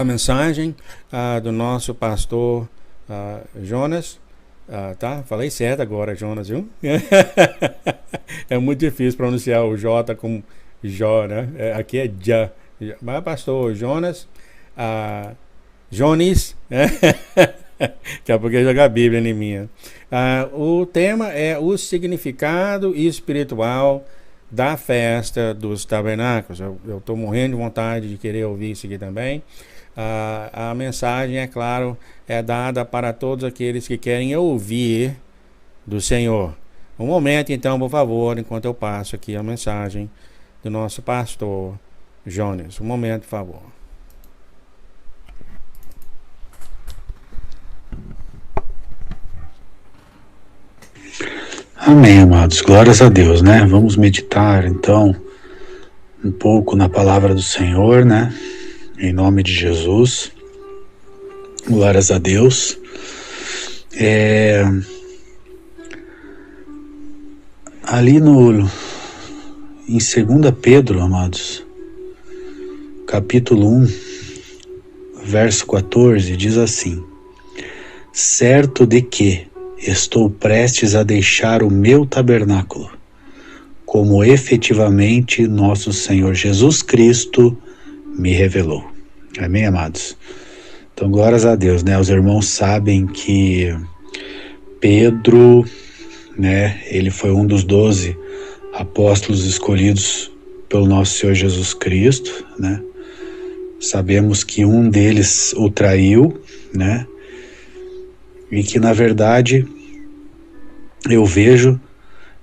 A mensagem do nosso pastor Jonas. Tá? Falei certo agora, Jonas, viu? É muito difícil pronunciar o J com Jó, né? Aqui é Já. Mas pastor Jonas, Jones, né? Daqui a pouco eu jogar a Bíblia em minha. O tema é o significado espiritual da festa dos tabernáculos. Eu estou morrendo de vontade de querer ouvir isso aqui também. A mensagem, é claro, é dada para todos aqueles que querem ouvir do Senhor. Um momento, então, por favor, enquanto eu passo aqui a mensagem do nosso pastor Jonas. Um momento, por favor. Amém, amados. Glórias a Deus, né? Vamos meditar, então, um pouco na palavra do Senhor, né? Em nome de Jesus. Glórias a Deus. Ali em 2 Pedro, amados, capítulo 1, verso 14, diz assim: certo de que estou prestes a deixar o meu tabernáculo, como efetivamente nosso Senhor Jesus Cristo me revelou. Amém, amados? Então, glórias a Deus, né? Os irmãos sabem que Pedro, né? Ele foi um dos 12 apóstolos escolhidos pelo nosso Senhor Jesus Cristo, né? Sabemos que um deles o traiu, né? E que, na verdade, eu vejo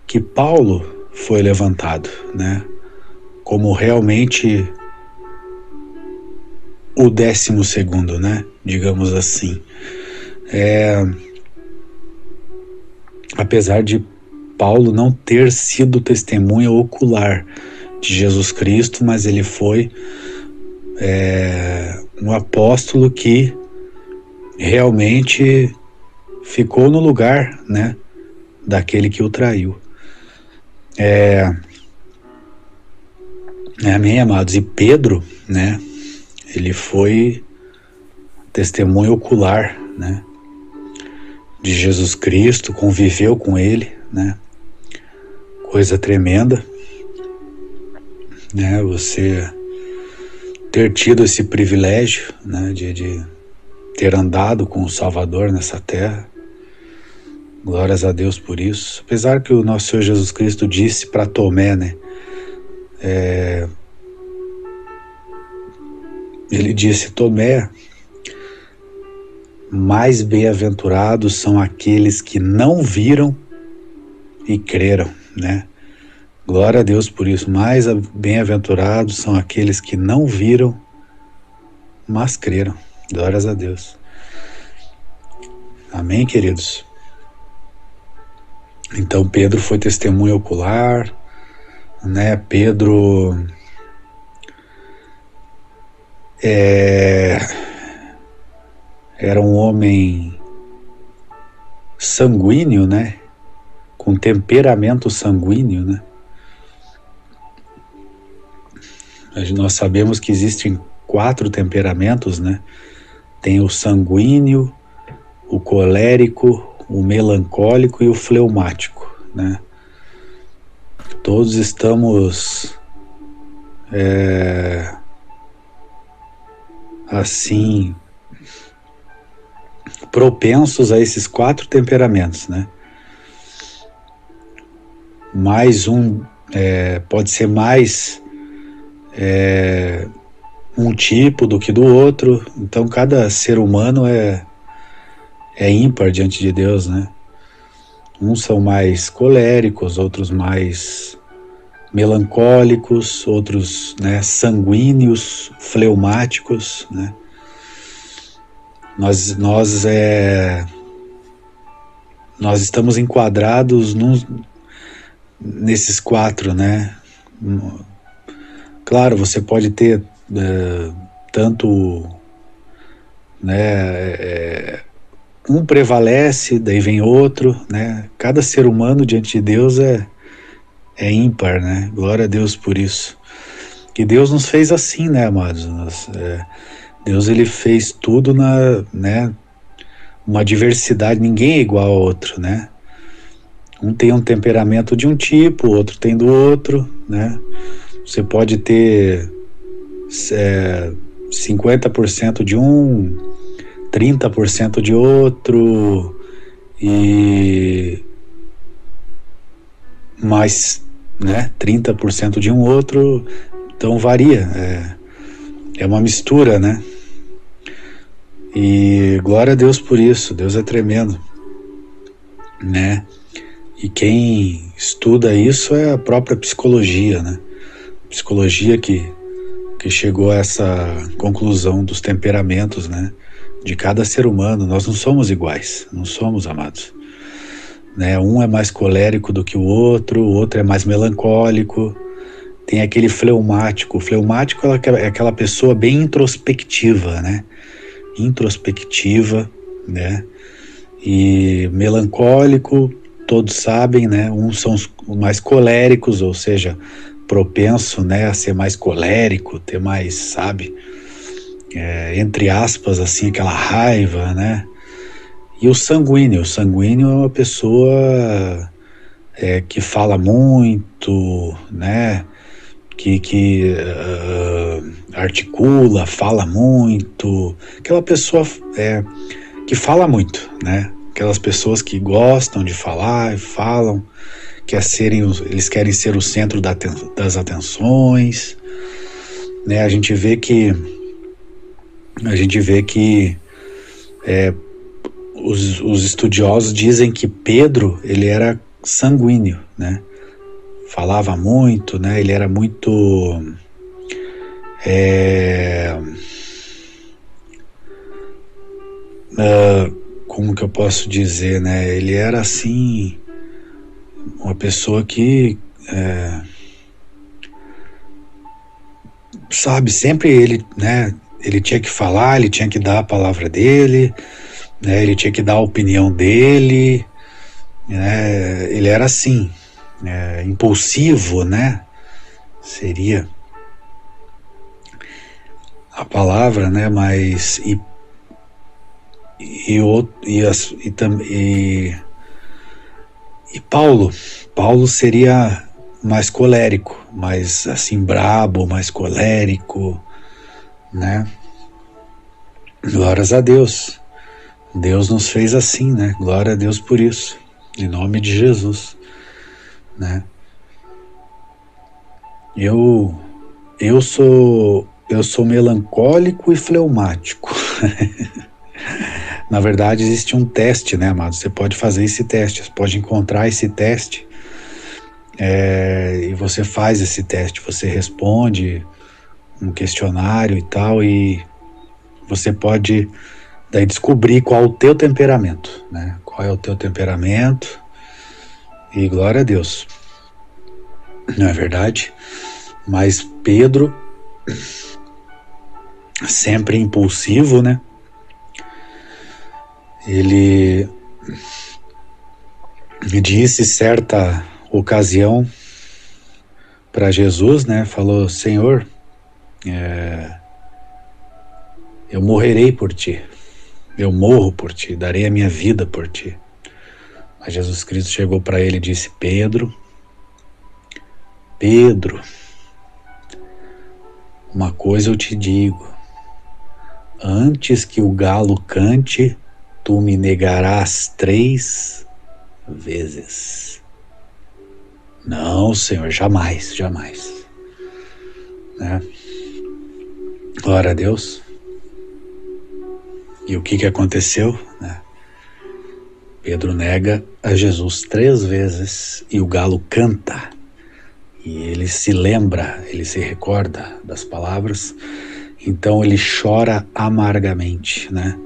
que Paulo foi levantado, né? Como realmente o 12º, né? Digamos assim. Apesar de Paulo não ter sido testemunha ocular de Jesus Cristo, mas ele foi um apóstolo que realmente ficou no lugar, né, daquele que o traiu. Amém, amados? E Pedro, né, ele foi testemunha ocular, né, de Jesus Cristo, conviveu com ele, né, coisa tremenda, né, você ter tido esse privilégio, né, de ter andado com o Salvador nessa terra. Glórias a Deus por isso. Apesar que o nosso Senhor Jesus Cristo disse para Tomé, né, ele disse: Tomé, mais bem-aventurados são aqueles que não viram e creram, né? Glória a Deus por isso. Mais bem-aventurados são aqueles que não viram, mas creram. Glórias a Deus. Amém, queridos? Então Pedro foi testemunha ocular, né? Pedro era um homem sanguíneo, né? Com temperamento sanguíneo, né? Nós sabemos que existem 4 temperamentos, né? Tem o sanguíneo, o colérico, o melancólico e o fleumático, né? Todos estamos assim propensos a esses 4 temperamentos, né? Mais um pode ser mais um tipo do que do outro. Então cada ser humano é ímpar diante de Deus, né? Uns são mais coléricos, outros mais melancólicos, outros, né, sanguíneos, fleumáticos, né? Nós estamos enquadrados nesses 4, né? Claro, você pode ter tanto, né, um prevalece, daí vem outro, né? Cada ser humano diante de Deus é ímpar, né? Glória a Deus por isso. Que Deus nos fez assim, né, amados? Deus ele fez tudo né, uma diversidade, ninguém é igual ao outro, né? Um tem um temperamento de um tipo, o outro tem do outro, né? Você pode ter 50% de um, 30% de outro, e mais, né, 30% de um outro, então varia, é uma mistura, né? E glória a Deus por isso, Deus é tremendo, né? E quem estuda isso é a própria psicologia, né? Psicologia que chegou a essa conclusão dos temperamentos, né? De cada ser humano. Nós não somos iguais, não somos, amados. Né? Um é mais colérico do que o outro é mais melancólico. Tem aquele fleumático. O fleumático é aquela pessoa bem introspectiva, né? Introspectiva, né? E melancólico, todos sabem, né? Uns são os mais coléricos, ou seja, propenso, né, a ser mais colérico, ter mais, sabe, entre aspas, assim, aquela raiva, né? E o sanguíneo é uma pessoa que fala muito, né? Que articula, fala muito, aquela pessoa que fala muito, né? Aquelas pessoas que gostam de falar e falam, eles querem ser o centro das atenções, né? A gente vê que os estudiosos dizem que Pedro, ele era sanguíneo, né? Falava muito, né? Ele era muito como que eu posso dizer, né? Ele era assim, uma pessoa que sabe, sempre ele, né? Ele tinha que falar, ele tinha que dar a palavra dele, né? Ele tinha que dar a opinião dele, né? Ele era assim, impulsivo, né? Seria a palavra, né? Mas Paulo seria mais colérico, mais assim brabo, mais colérico, né? Glórias a Deus. Deus nos fez assim, né? Glória a Deus por isso. Em nome de Jesus, né? Eu sou melancólico e fleumático. Na verdade, existe um teste, né, amado? Você pode fazer esse teste, você pode encontrar esse teste, e você faz esse teste, você responde um questionário e tal, e você pode daí descobrir qual é o teu temperamento, né? Qual é o teu temperamento, e glória a Deus. Não é verdade? Mas Pedro, sempre impulsivo, né? Ele disse certa ocasião para Jesus, né? Falou: Senhor, eu morrerei por ti, eu morro por ti, darei a minha vida por ti. Mas Jesus Cristo chegou para ele e disse: Pedro, uma coisa eu te digo, antes que o galo cante, tu me negarás 3 vezes. Não, Senhor, jamais, jamais. Né? Glória a Deus. E o que aconteceu? Né? Pedro nega a Jesus 3 vezes e o galo canta. E ele se lembra, ele se recorda das palavras, então ele chora amargamente, né?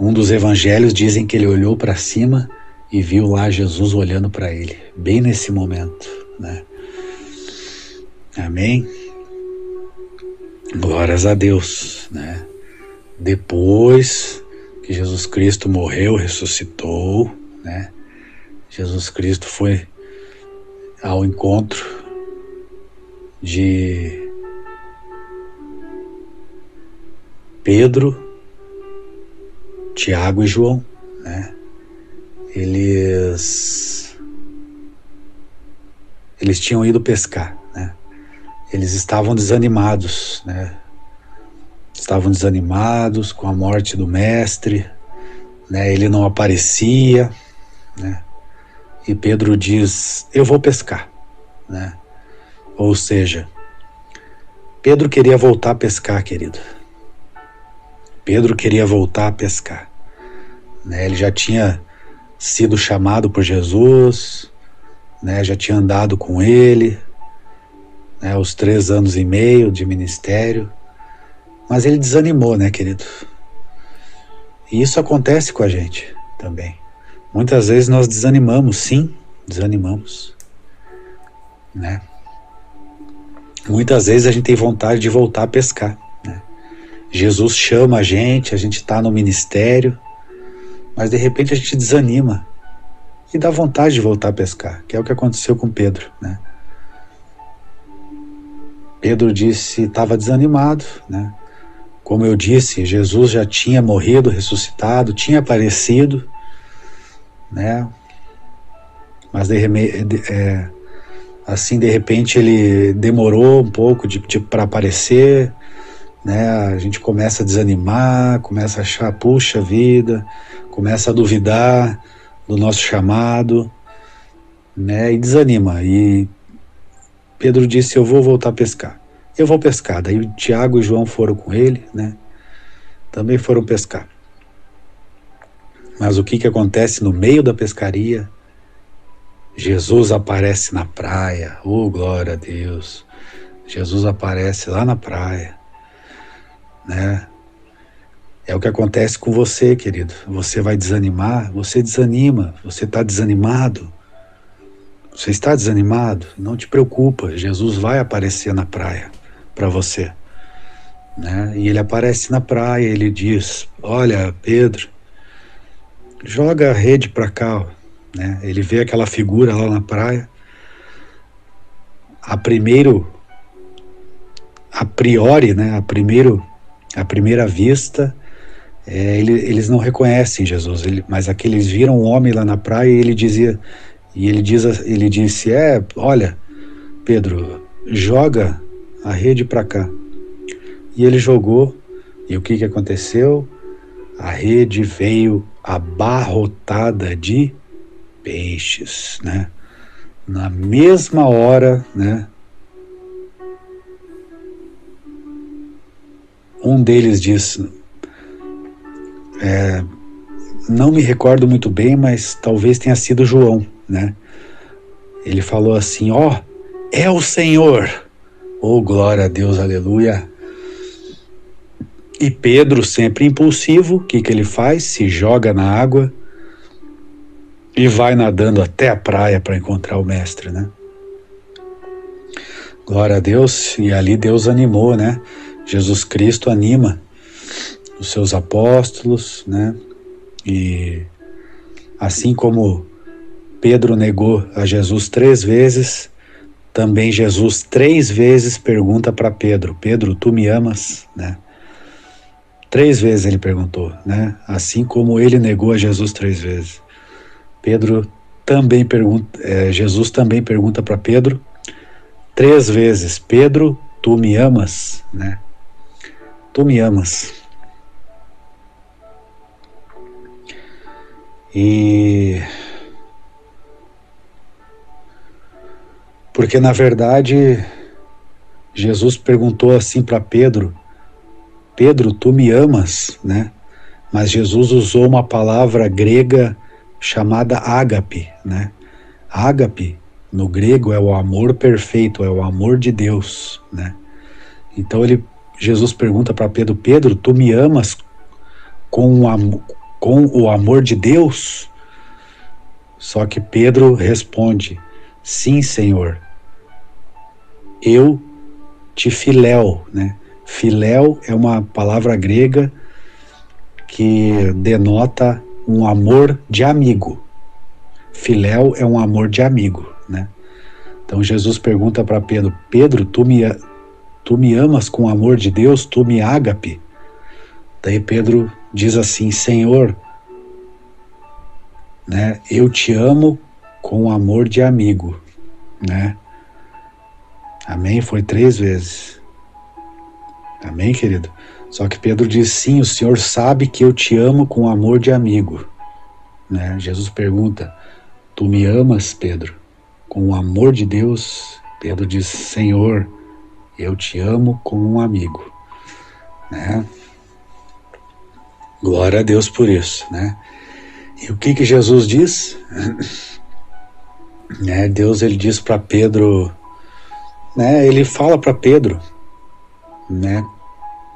Um dos evangelhos dizem que ele olhou para cima e viu lá Jesus olhando para ele, bem nesse momento, né? Amém? Glórias a Deus, né? Depois que Jesus Cristo morreu, ressuscitou, né? Jesus Cristo foi ao encontro Pedro, Tiago e João, né? Eles tinham ido pescar, né? Eles estavam desanimados, né? Estavam desanimados com a morte do mestre, né? Ele não aparecia, né? E Pedro diz: eu vou pescar, né? Ou seja, Pedro queria voltar a pescar, querido. Pedro queria voltar a pescar, né? Ele já tinha sido chamado por Jesus, né? Já tinha andado com ele, né? Os 3 anos e meio de ministério, mas ele desanimou, né, querido? E isso acontece com a gente também. Muitas vezes nós desanimamos, sim, desanimamos, né? Muitas vezes a gente tem vontade de voltar a pescar, né? Jesus chama a gente está no ministério, mas de repente a gente desanima e dá vontade de voltar a pescar, que é o que aconteceu com Pedro, né? Pedro disse, estava desanimado, né? Como eu disse, Jesus já tinha morrido, ressuscitado, tinha aparecido, né? Mas de repente ele demorou um pouco para aparecer, né? A gente começa a desanimar, começa a achar, puxa vida, começa a duvidar do nosso chamado, né? E desanima. E Pedro disse, eu vou voltar a pescar. Eu vou pescar. Daí o Tiago e João foram com ele, né? Também foram pescar. Mas o que acontece no meio da pescaria? Jesus aparece na praia. Oh, glória a Deus. Jesus aparece lá na praia, né? É o que acontece com você, querido. Você vai desanimar, você desanima, você está desanimado. Você está desanimado? Não te preocupa, Jesus vai aparecer na praia para você, né? E ele aparece na praia, ele diz, olha, Pedro, joga a rede para cá, né? Ele vê aquela figura lá na praia. A priori, né? À primeira vista, eles não reconhecem Jesus, mas aqueles viram um homem lá na praia e ele disse, olha, Pedro, joga a rede para cá. E ele jogou, e o que aconteceu? A rede veio abarrotada de peixes, né? Na mesma hora, né? Um deles disse, não me recordo muito bem, mas talvez tenha sido João, né? Ele falou assim, é o Senhor. Oh, glória a Deus, aleluia. E Pedro, sempre impulsivo, o que ele faz? Se joga na água e vai nadando até a praia para encontrar o mestre, né? Glória a Deus. E ali Deus animou, né? Jesus Cristo anima os seus apóstolos, né? E assim como Pedro negou a Jesus 3 vezes, também Jesus 3 vezes pergunta para Pedro, Pedro, tu me amas, né? 3 vezes ele perguntou, né? Assim como ele negou a Jesus 3 vezes. Jesus também pergunta para Pedro 3 vezes, Pedro, tu me amas, né? Tu me amas. E porque na verdade Jesus perguntou assim para Pedro, Pedro, tu me amas, né? Mas Jesus usou uma palavra grega chamada ágape, né? Ágape, no grego, é o amor perfeito, é o amor de Deus, né? Então Jesus pergunta para Pedro, Pedro, tu me amas com o amor de Deus? Só que Pedro responde, sim, Senhor, eu te filéu, né? Filéu é uma palavra grega que denota um amor de amigo. Filéu é um amor de amigo, né? Então Jesus pergunta para Pedro, Pedro, tu me amas com o amor de Deus, tu me ágape? Daí Pedro diz assim: Senhor, né, eu te amo com amor de amigo, né? Amém? Foi 3 vezes. Amém, querido? Só que Pedro diz: sim, o Senhor sabe que eu te amo com amor de amigo, né? Jesus pergunta: tu me amas, Pedro, com o amor de Deus? Pedro diz: Senhor, eu te amo como um amigo, né? Glória a Deus por isso, né? E o que Jesus diz? Deus, ele diz para Pedro, né? Ele fala para Pedro, né?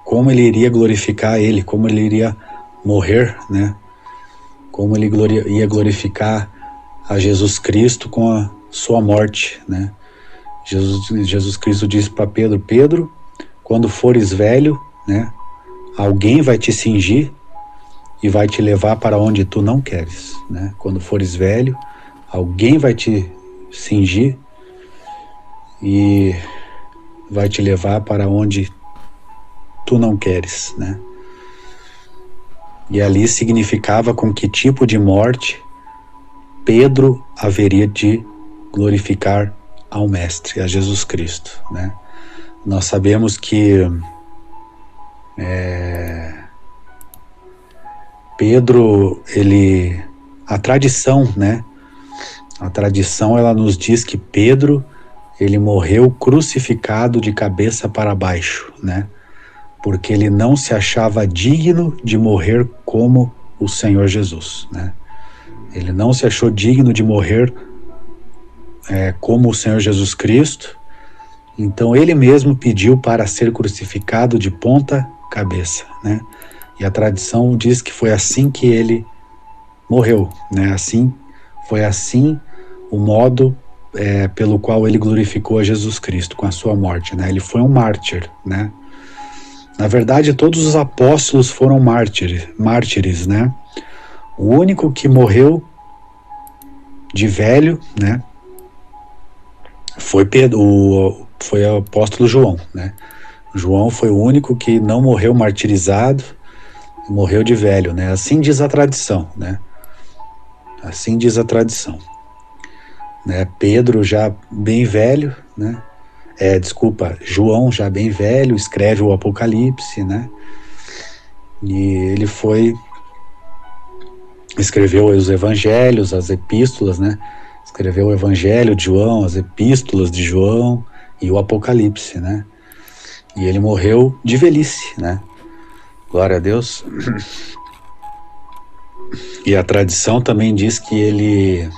Como ele iria glorificar ele, como ele iria morrer, né? Como ele ia glorificar a Jesus Cristo com a sua morte, né? Jesus Cristo disse para Pedro: Pedro, quando fores velho, né? Alguém vai te cingir e vai te levar para onde tu não queres, né? Quando fores velho, alguém vai te cingir e vai te levar para onde tu não queres, né? E ali significava com que tipo de morte Pedro haveria de glorificar ao Mestre, a Jesus Cristo, né? Nós sabemos que Pedro, a tradição, né? A tradição, ela nos diz que Pedro, ele morreu crucificado de cabeça para baixo, né? Porque ele não se achava digno de morrer como o Senhor Jesus, né? Ele não se achou digno de morrer como o Senhor Jesus Cristo, então ele mesmo pediu para ser crucificado de ponta cabeça, né? E a tradição diz que foi assim que ele morreu, né? Foi assim o modo pelo qual ele glorificou a Jesus Cristo com a sua morte, né? Ele foi um mártir, né? Na verdade, todos os apóstolos foram mártires, né? O único que morreu de velho, né, foi foi o apóstolo João, né? João foi o único que não morreu martirizado, morreu de velho, né? Assim diz a tradição, né? Assim diz a tradição, né? Pedro já bem velho, né? João já bem velho, escreve o Apocalipse, né? E ele escreveu os evangelhos, as epístolas, né? Escreveu o evangelho de João, as epístolas de João e o Apocalipse, né? E ele morreu de velhice, né? Glória a Deus. E a tradição também diz que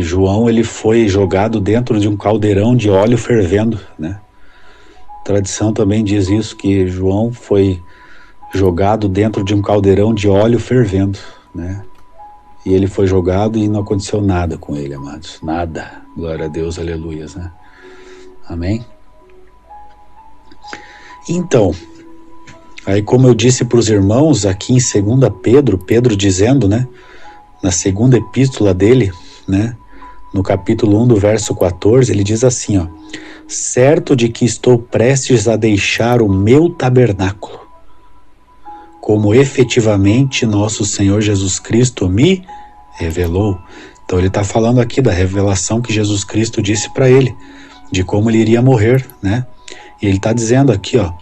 João, ele foi jogado dentro de um caldeirão de óleo fervendo, né? A tradição também diz isso, que João foi jogado dentro de um caldeirão de óleo fervendo, né? E ele foi jogado e não aconteceu nada com ele, amados. Nada. Glória a Deus, aleluias, né? Amém? Então, aí como eu disse para os irmãos, aqui em 2 Pedro dizendo, né? Na segunda epístola dele, né? No capítulo 1 do verso 14, ele diz assim, ó: certo de que estou prestes a deixar o meu tabernáculo, como efetivamente nosso Senhor Jesus Cristo me revelou. Então ele está falando aqui da revelação que Jesus Cristo disse para ele, de como ele iria morrer, né? E ele está dizendo aqui, ó,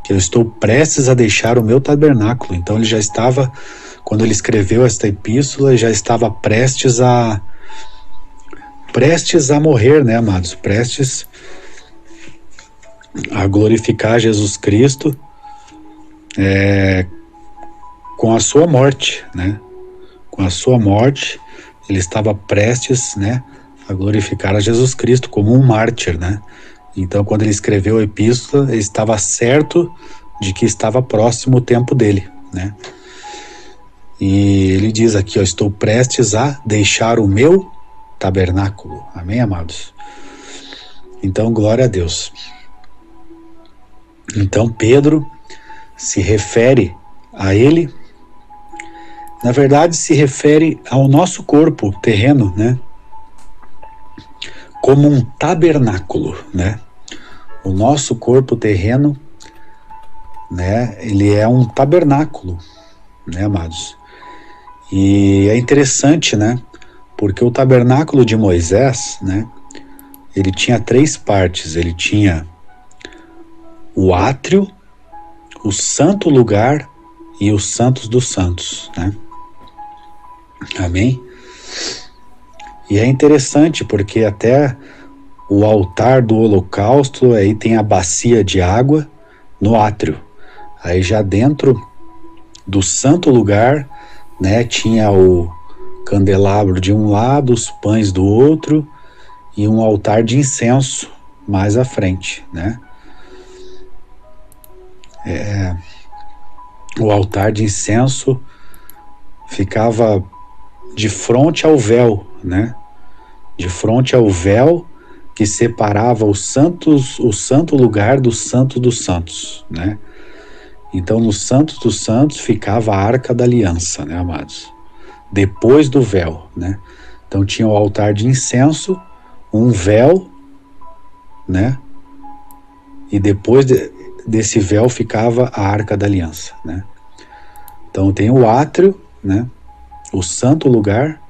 que eu estou prestes a deixar o meu tabernáculo. Então ele já estava, quando ele escreveu esta epístola, ele já estava prestes a morrer, né, amados? Prestes a glorificar Jesus Cristo com a sua morte, né? Com a sua morte, ele estava prestes, né, a glorificar a Jesus Cristo como um mártir, né? Então, quando ele escreveu a epístola, ele estava certo de que estava próximo o tempo dele, né? E ele diz aqui, ó: estou prestes a deixar o meu tabernáculo. Amém, amados? Então, glória a Deus. Então, Pedro se refere a ele, na verdade se refere ao nosso corpo terreno, né? Como um tabernáculo, né? O nosso corpo terreno né, ele é um tabernáculo, né, amados? E é interessante, né, porque o tabernáculo de Moisés, né, ele tinha 3 partes. Ele tinha o átrio, o santo lugar e os santos dos santos, né? Amém? E é interessante porque até o altar do holocausto, aí tem a bacia de água no átrio. Aí já dentro do santo lugar, né, tinha o candelabro de um lado, os pães do outro e um altar de incenso mais à frente, né? O altar de incenso ficava de frente ao véu, né? De frente ao véu que separava o santo lugar do santo dos santos, né? Então, no santo dos santos ficava a Arca da Aliança, né, amados? Depois do véu, né? Então tinha o altar de incenso, um véu, né? E depois desse véu ficava a Arca da Aliança, né? Então tem o átrio, né? O santo lugar,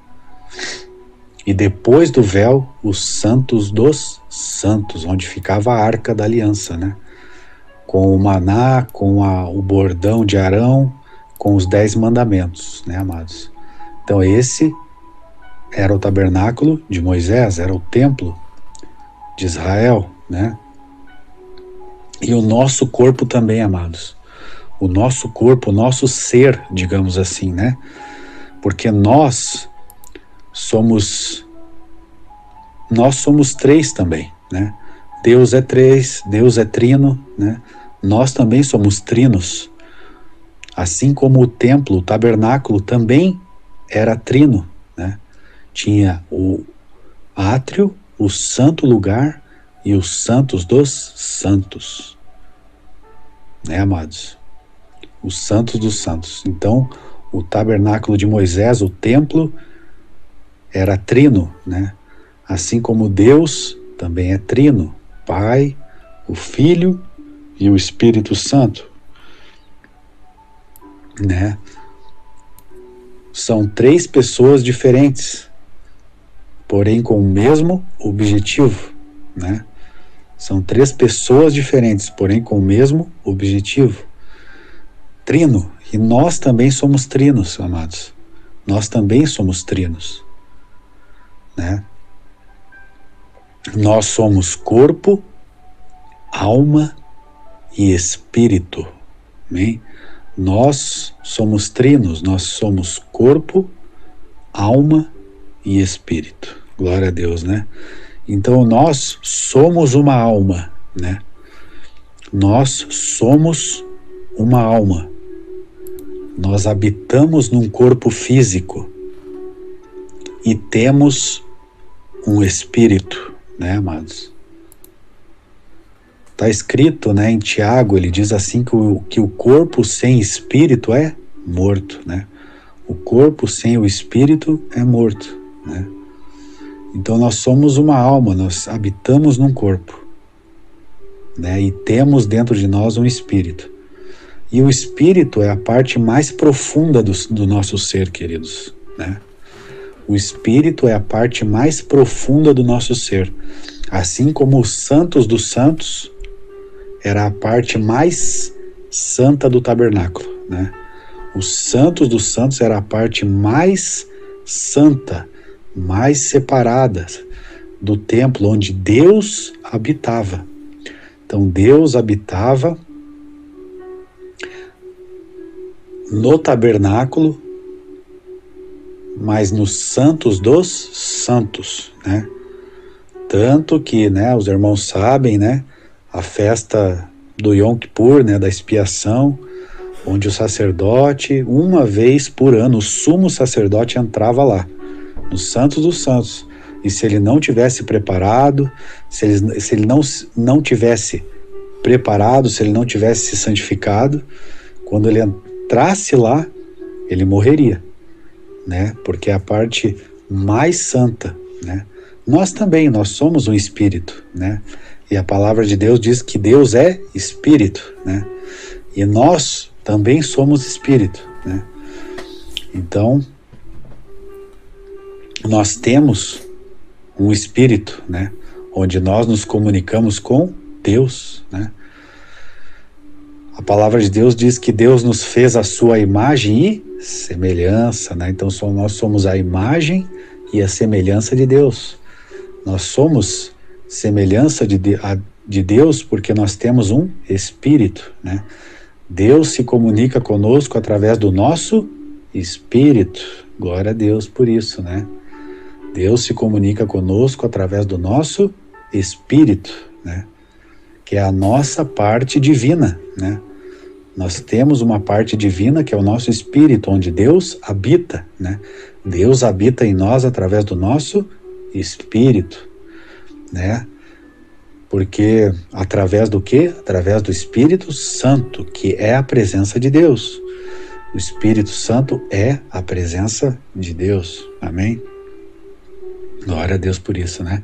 e depois do véu, os santos dos santos, onde ficava a Arca da Aliança, né? Com o maná, com o bordão de Arão, com os 10 mandamentos, né, amados? Então esse era o tabernáculo de Moisés, era o templo de Israel, né? E o nosso corpo também, amados. O nosso corpo, o nosso ser, digamos assim, né? Porque nós somos 3 também, né? Deus é 3, Deus é trino, né? Nós também somos trinos. Assim como o templo, o tabernáculo também era trino, né? Tinha o átrio, o santo lugar e os santos dos santos, né, amados? Os santos dos santos. Então, o tabernáculo de Moisés, o templo, era trino, né? Assim como Deus também é trino, Pai, o Filho e o Espírito Santo, né? São 3 pessoas diferentes, porém com o mesmo objetivo, né? São 3 pessoas diferentes, porém com o mesmo objetivo. Trino. E nós também somos trinos, amados. Nós também somos trinos, né? Nós somos corpo, alma e espírito. Amém? Nós somos trinos, nós somos corpo, alma e espírito. Glória a Deus, né? Então nós somos uma alma, né? Nós somos uma alma. Nós habitamos num corpo físico e temos um espírito, né, amados? Está escrito, né, em Tiago, ele diz assim que o corpo sem espírito é morto, né? O corpo sem o espírito é morto, né? Então nós somos uma alma, nós habitamos num corpo, né? E temos dentro de nós um espírito. E o espírito é a parte mais profunda do nosso ser, queridos, né? O espírito é a parte mais profunda do nosso ser. Assim como os santos dos santos era a parte mais santa do tabernáculo, né? Os santos dos santos era a parte mais santa, mais separada do templo onde Deus habitava. Então Deus habitava no tabernáculo, mas nos santos dos santos, né? Tanto que, né, os irmãos sabem, né, a festa do Yom Kippur, né, da expiação, onde o sacerdote, uma vez por ano, o sumo sacerdote entrava lá, nos santos dos santos, e se ele não tivesse preparado, se ele não tivesse preparado, se ele não tivesse se santificado, quando ele entrasse lá, ele morreria, né? Porque é a parte mais santa, né? Nós também, nós somos um espírito, né? E a palavra de Deus diz que Deus é espírito, né? E nós também somos espírito, né? Então, nós temos um espírito, né? Onde nós nos comunicamos com Deus, né? A palavra de Deus diz que Deus nos fez a sua imagem e semelhança, né? Então nós somos a imagem e a semelhança de Deus. Nós somos semelhança de Deus porque nós temos um espírito, né? Deus se comunica conosco através do nosso espírito. Glória a Deus por isso, né? Deus se comunica conosco através do nosso espírito, né? Que é a nossa parte divina, né? Nós temos uma parte divina que é o nosso espírito, onde Deus habita, né? Deus habita em nós através do nosso espírito, né? Porque através do quê? Através do Espírito Santo, que é a presença de Deus. O Espírito Santo é a presença de Deus. Amém? Glória a Deus por isso, né?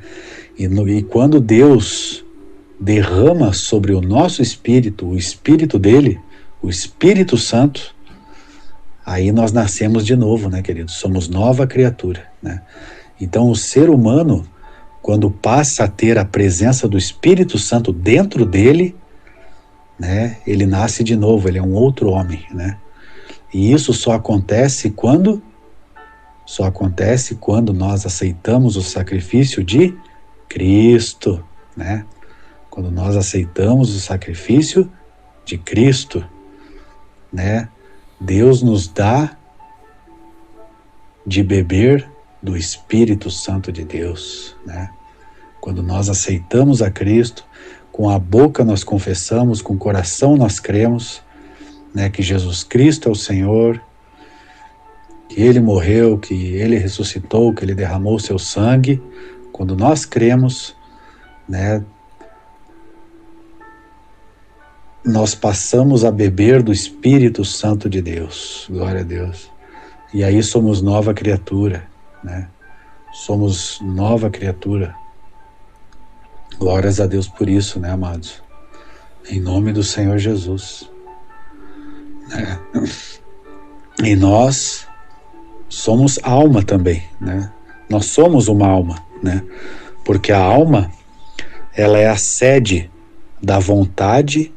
E quando Deus derrama sobre o nosso espírito, o espírito dele, o Espírito Santo, aí nós nascemos de novo, né, queridos? Somos nova criatura, né? Então o ser humano, quando passa a ter a presença do Espírito Santo dentro dele, né, ele nasce de novo, ele é um outro homem, né? E isso só acontece quando nós aceitamos o sacrifício de Cristo, né? Quando nós aceitamos o sacrifício de Cristo, né? Deus nos dá de beber do Espírito Santo de Deus, né? Quando nós aceitamos a Cristo, com a boca nós confessamos, com o coração nós cremos, né, que Jesus Cristo é o Senhor, que Ele morreu, que Ele ressuscitou, que Ele derramou o seu sangue. Quando nós cremos, né, nós passamos a beber do Espírito Santo de Deus. Glória a Deus. E aí somos nova criatura, né? Somos nova criatura. Glórias a Deus por isso, né, amados? Em nome do Senhor Jesus. Né? E nós somos alma também, né? Nós somos uma alma, né? Porque a alma, ela é a sede da vontade,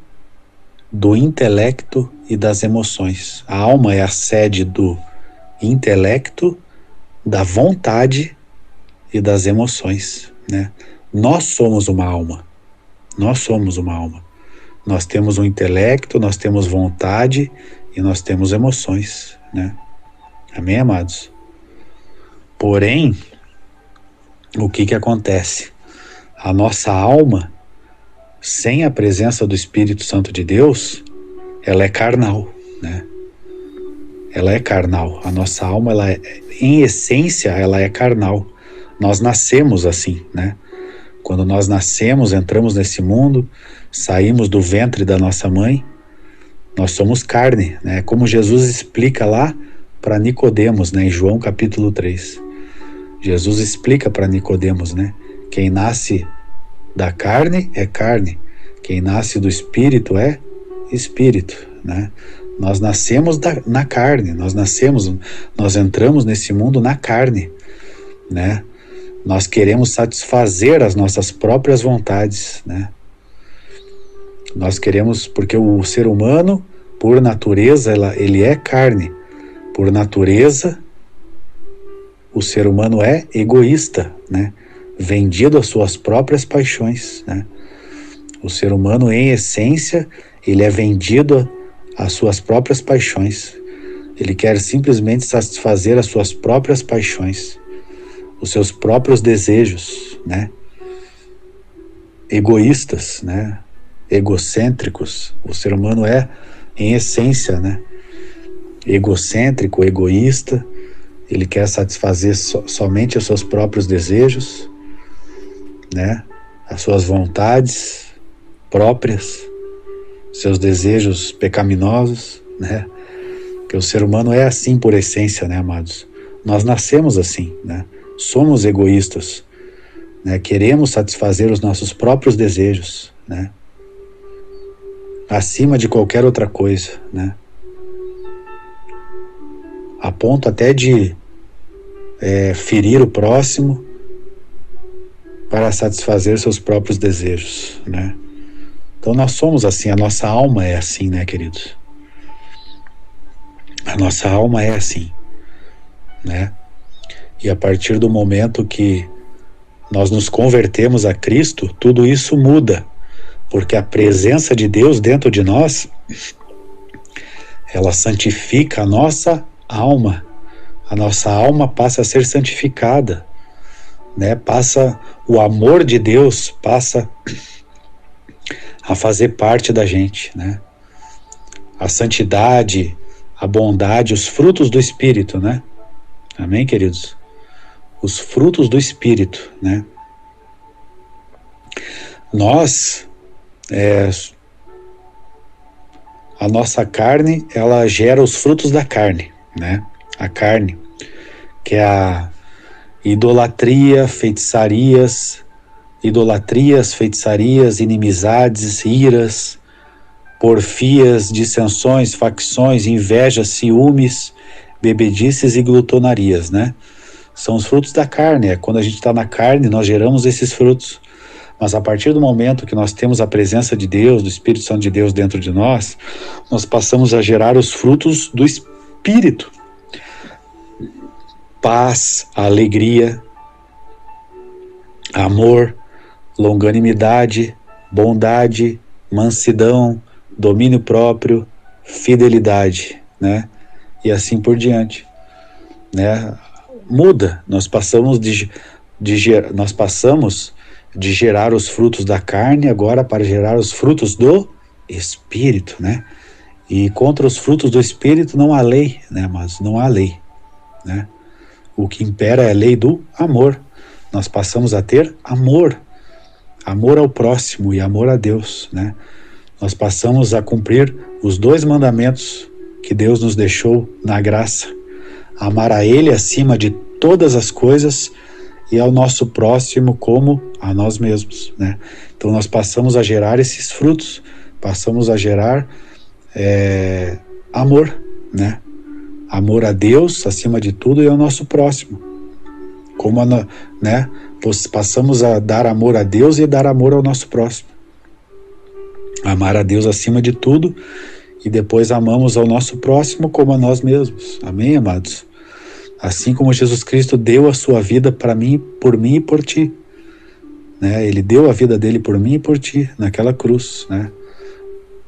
do intelecto e das emoções. A alma é a sede do intelecto, da vontade e das emoções, né? Nós somos uma alma. Nós somos uma alma. Nós temos um intelecto, nós temos vontade e nós temos emoções, né? Amém, amados? Porém, o que acontece? A nossa alma, sem a presença do Espírito Santo de Deus, ela é carnal, né? Ela é carnal. A nossa alma, ela é, em essência, ela é carnal. Nós nascemos assim, né? Quando nós nascemos, entramos nesse mundo, saímos do ventre da nossa mãe, nós somos carne, né? Como Jesus explica lá para Nicodemos, né? Em João capítulo 3. Jesus explica para Nicodemos, né? Quem nasce da carne é carne, quem nasce do espírito é espírito, né? Nós nascemos na carne, nós entramos nesse mundo na carne, né? Nós queremos satisfazer as nossas próprias vontades, né? Nós queremos, porque o ser humano, por natureza, ele é carne. Por natureza, o ser humano é egoísta, né? Vendido às suas próprias paixões, né? O ser humano, em essência, ele é vendido às suas próprias paixões. Ele quer simplesmente satisfazer as suas próprias paixões, os seus próprios desejos, né? Egoístas, né? Egocêntricos. O ser humano é, em essência, né? Egocêntrico, egoísta. Ele quer satisfazer somente os seus próprios desejos, né? As suas vontades próprias, seus desejos pecaminosos, né? Porque o ser humano é assim por essência, né, amados? Nós nascemos assim, né? Somos egoístas, né? Queremos satisfazer os nossos próprios desejos, né? acima de qualquer outra coisa, né? A ponto até de ferir o próximo para satisfazer seus próprios desejos, né? Então nós somos assim, a nossa alma é assim, né, queridos? A nossa alma é assim, né? E a partir do momento que nós nos convertemos a Cristo, tudo isso muda, porque a presença de Deus dentro de nós, ela santifica a nossa alma passa a ser santificada, né? O amor de Deus passa a fazer parte da gente, né? A santidade, a bondade, os frutos do Espírito, né? Amém, queridos? Os frutos do Espírito, né? A nossa carne, ela gera os frutos da carne, né? A carne, que é a idolatria, feitiçarias, inimizades, iras, porfias, dissensões, facções, invejas, ciúmes, bebedices e glutonarias, né? São os frutos da carne. Quando a gente está na carne, nós geramos esses frutos. Mas a partir do momento que nós temos a presença de Deus, do Espírito Santo de Deus dentro de nós passamos a gerar os frutos do Espírito. Paz, alegria, amor, longanimidade, bondade, mansidão, domínio próprio, fidelidade, né? E assim por diante, né? Muda, nós passamos de gerar os frutos da carne agora para gerar os frutos do Espírito, né? E contra os frutos do Espírito não há lei, né? Mas não há lei, né? O que impera é a lei do amor. Nós passamos a ter amor ao próximo e amor a Deus, né? Nós passamos a cumprir os 2 mandamentos que Deus nos deixou na graça: amar a Ele acima de todas as coisas e ao nosso próximo como a nós mesmos, né? Então nós passamos a gerar esses frutos, passamos a gerar amor, né? Amor a Deus acima de tudo e ao nosso próximo, né? Passamos a dar amor a Deus e dar amor ao nosso próximo. Amar a Deus acima de tudo e depois amamos ao nosso próximo como a nós mesmos. Amém, amados? Assim como Jesus Cristo deu a sua vida para mim, por mim e por ti, né? Ele deu a vida dele por mim e por ti naquela cruz, né?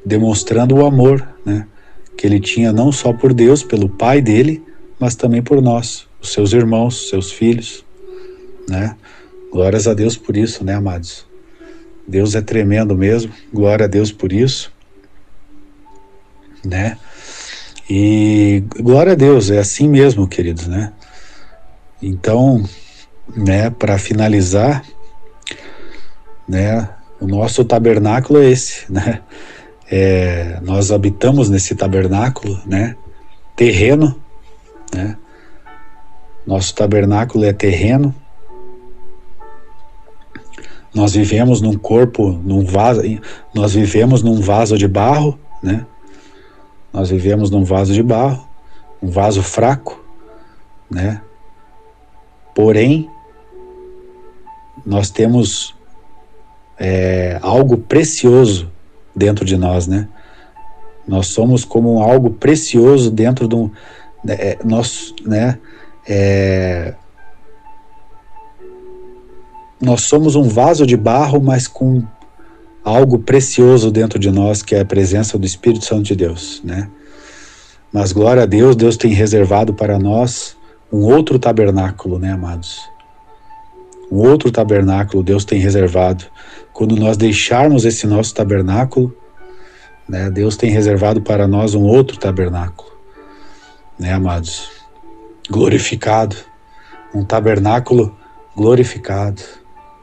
Demonstrando o amor, né? Que ele tinha não só por Deus, pelo Pai dele, mas também por nós, os seus irmãos, seus filhos, né? Glórias a Deus por isso, né, amados? Deus é tremendo mesmo, glória a Deus por isso, né? E glória a Deus, é assim mesmo, queridos, né? Então, né, para finalizar, né, o nosso tabernáculo é esse, né? Nós habitamos nesse tabernáculo, né, terreno, né? Nosso tabernáculo é terreno. Nós vivemos num corpo, nós vivemos num vaso de barro, né? Nós vivemos num vaso de barro, um vaso fraco, né? Porém, nós temos algo precioso dentro de nós, né? Nós somos como algo precioso dentro de nós somos um vaso de barro, mas com algo precioso dentro de nós, que é a presença do Espírito Santo de Deus, né? Mas glória a Deus, Deus tem reservado para nós um outro tabernáculo, né, amados? Um outro tabernáculo Deus tem reservado. Quando nós deixarmos esse nosso tabernáculo, né, Deus tem reservado para nós um outro tabernáculo, né, amados? Glorificado, um tabernáculo glorificado,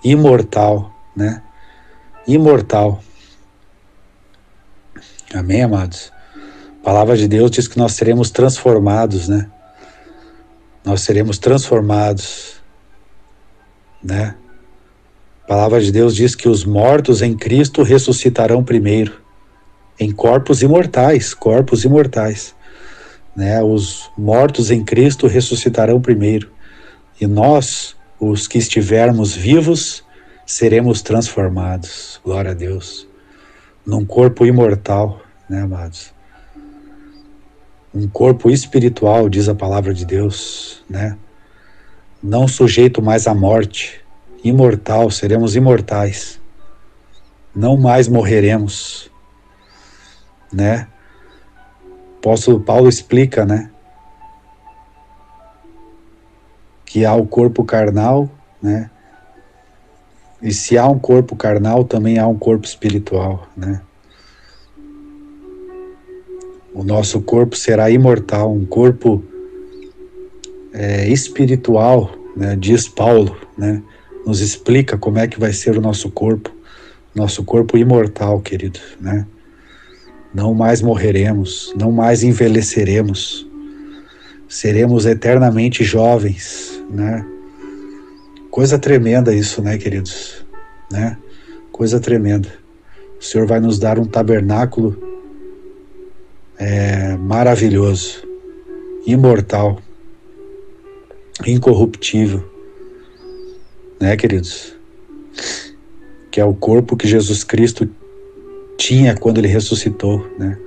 imortal, né? Imortal. Amém, amados? A palavra de Deus diz que nós seremos transformados, né? Nós seremos transformados, né? A palavra de Deus diz que os mortos em Cristo ressuscitarão primeiro. em corpos imortais, corpos imortais. Né? Os mortos em Cristo ressuscitarão primeiro, e nós, os que estivermos vivos, seremos transformados, glória a Deus, num corpo imortal, né, amados? Um corpo espiritual, diz a palavra de Deus, né? Não sujeito mais à morte, imortal, seremos imortais, não mais morreremos, né? O apóstolo Paulo explica, né, que há o corpo carnal, né? E se há um corpo carnal, também há um corpo espiritual, né? O nosso corpo será imortal, um corpo espiritual, né? Diz Paulo, né? Nos explica como é que vai ser o nosso corpo imortal, querido, né? Não mais morreremos, não mais envelheceremos, seremos eternamente jovens, né? Coisa tremenda isso, né, queridos? Né? Coisa tremenda. O Senhor vai nos dar um tabernáculo maravilhoso, imortal, incorruptível, né, queridos? Que é o corpo que Jesus Cristo tinha quando ele ressuscitou, né?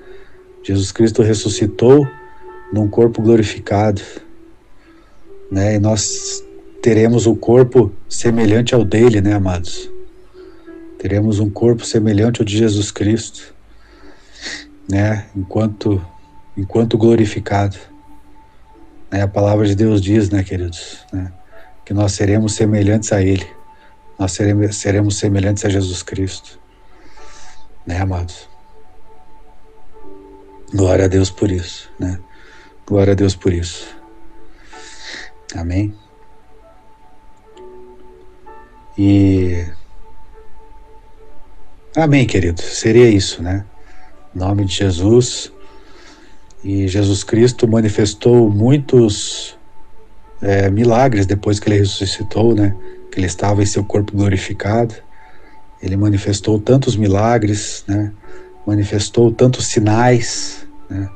Jesus Cristo ressuscitou num corpo glorificado, né? E nós teremos o corpo semelhante ao dele, né, amados? Teremos um corpo semelhante ao de Jesus Cristo, né? Enquanto glorificado, né? A palavra de Deus diz, né, queridos, né, que nós seremos semelhantes a ele. Nós seremos semelhantes a Jesus Cristo, né, amados? Glória a Deus por isso, né? Glória a Deus por isso. Amém? E... Amém, querido. Seria isso, né? Em nome de Jesus. E Jesus Cristo manifestou muitos milagres depois que ele ressuscitou, né? Que ele estava em seu corpo glorificado. Ele manifestou tantos milagres, né? Manifestou tantos sinais, né?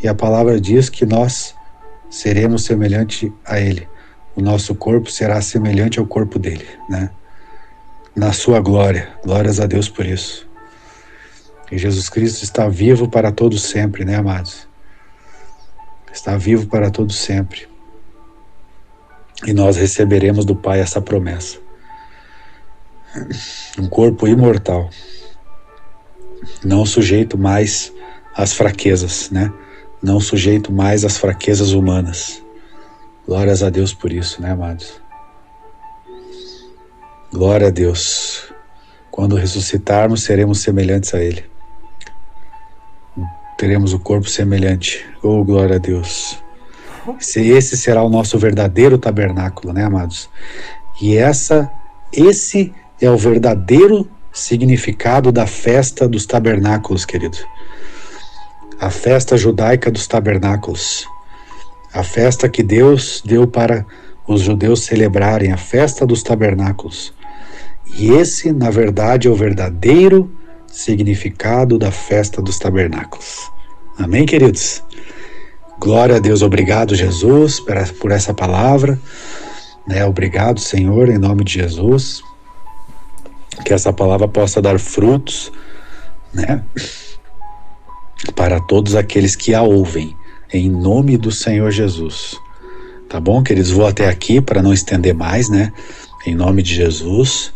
E a palavra diz que nós seremos semelhante a ele. O nosso corpo será semelhante ao corpo dele, né? Na sua glória. Glórias a Deus por isso. E Jesus Cristo está vivo para todos sempre, né, amados? Está vivo para todos sempre. E nós receberemos do Pai essa promessa. Um corpo imortal. Não sujeito mais às fraquezas, né? Não sujeito mais às fraquezas humanas. Glórias a Deus por isso, né, amados? Glória a Deus. Quando ressuscitarmos, seremos semelhantes a Ele. Teremos o corpo semelhante. Oh, glória a Deus. Esse será o nosso verdadeiro tabernáculo, né, amados? E esse é o verdadeiro significado da festa dos tabernáculos, querido. A festa judaica dos tabernáculos. A festa que Deus deu para os judeus celebrarem, a festa dos tabernáculos. E esse, na verdade, é o verdadeiro significado da festa dos tabernáculos. Amém, queridos? Glória a Deus. Obrigado, Jesus, por essa palavra, né? Obrigado, Senhor, em nome de Jesus. Que essa palavra possa dar frutos, né? Para todos aqueles que a ouvem, em nome do Senhor Jesus. Tá bom, queridos? Vou até aqui para não estender mais, né? Em nome de Jesus.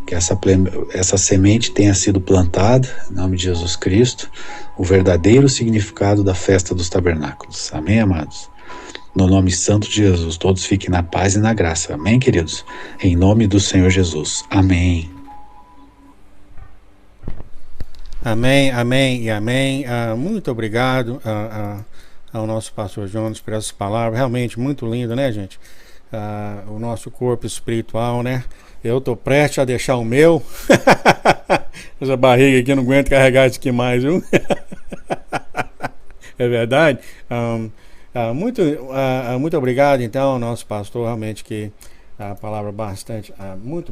Que essa semente tenha sido plantada, em nome de Jesus Cristo, o verdadeiro significado da festa dos tabernáculos. Amém, amados? No nome santo de Jesus, todos fiquem na paz e na graça. Amém, queridos? Em nome do Senhor Jesus. Amém. Amém, amém e amém. Muito obrigado ao nosso pastor Jonas por essas palavras. Realmente muito lindo, né, gente? O nosso corpo espiritual, né? Eu tô prestes a deixar o meu. Essa barriga aqui, eu não aguento carregar isso aqui mais, viu? É verdade? Muito obrigado, então, ao nosso pastor, realmente que a palavra bastante, muito